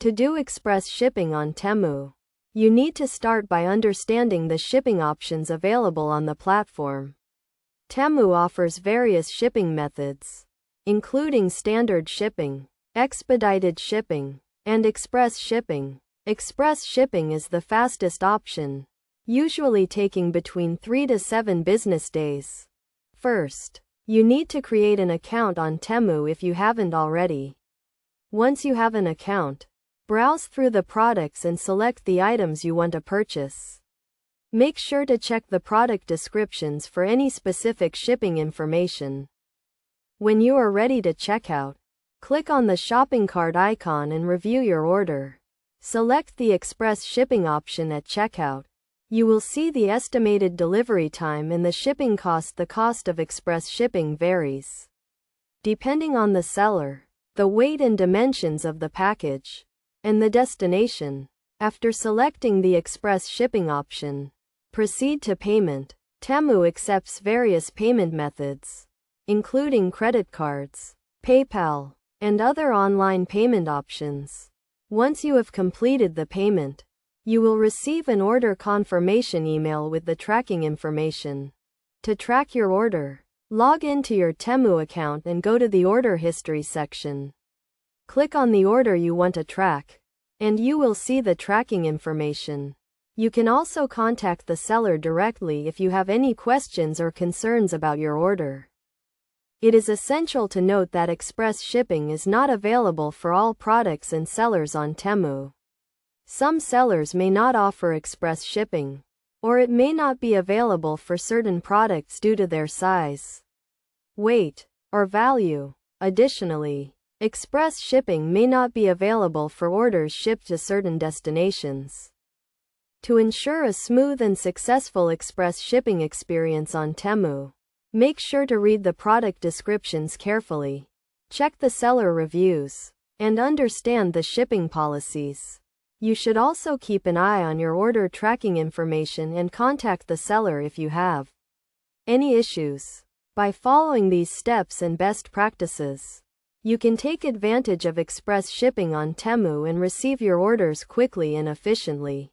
To do express shipping on Temu, you need to start by understanding the shipping options available on the platform. Temu offers various shipping methods, including standard shipping, expedited shipping, and express shipping. Express shipping is the fastest option, usually taking between 3 to 7 business days. First, you need to create an account on Temu if you haven't already. Once you have an account, browse through the products and select the items you want to purchase. Make sure to check the product descriptions for any specific shipping information. When you are ready to check out, click on the shopping cart icon and review your order. Select the express shipping option at checkout. You will see the estimated delivery time and the shipping cost. The cost of express shipping varies depending on the seller, the weight and dimensions of the package, and the destination. After selecting the express shipping option, proceed to payment. Temu accepts various payment methods, including credit cards, PayPal, and other online payment options. Once you have completed the payment, you will receive an order confirmation email with the tracking information. To track your order, log into your Temu account and go to the order history section. Click on the order you want to track, and you will see the tracking information. You can also contact the seller directly if you have any questions or concerns about your order. It is essential to note that express shipping is not available for all products and sellers on Temu. Some sellers may not offer express shipping, or it may not be available for certain products due to their size, weight, or value. Additionally, express shipping may not be available for orders shipped to certain destinations. To ensure a smooth and successful express shipping experience on Temu, make sure to read the product descriptions carefully, check the seller reviews, and understand the shipping policies. You should also keep an eye on your order tracking information and contact the seller if you have any issues. By following these steps and best practices, you can take advantage of express shipping on Temu and receive your orders quickly and efficiently.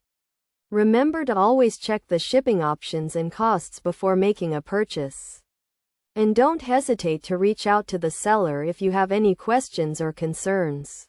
Remember to always check the shipping options and costs before making a purchase. And don't hesitate to reach out to the seller if you have any questions or concerns.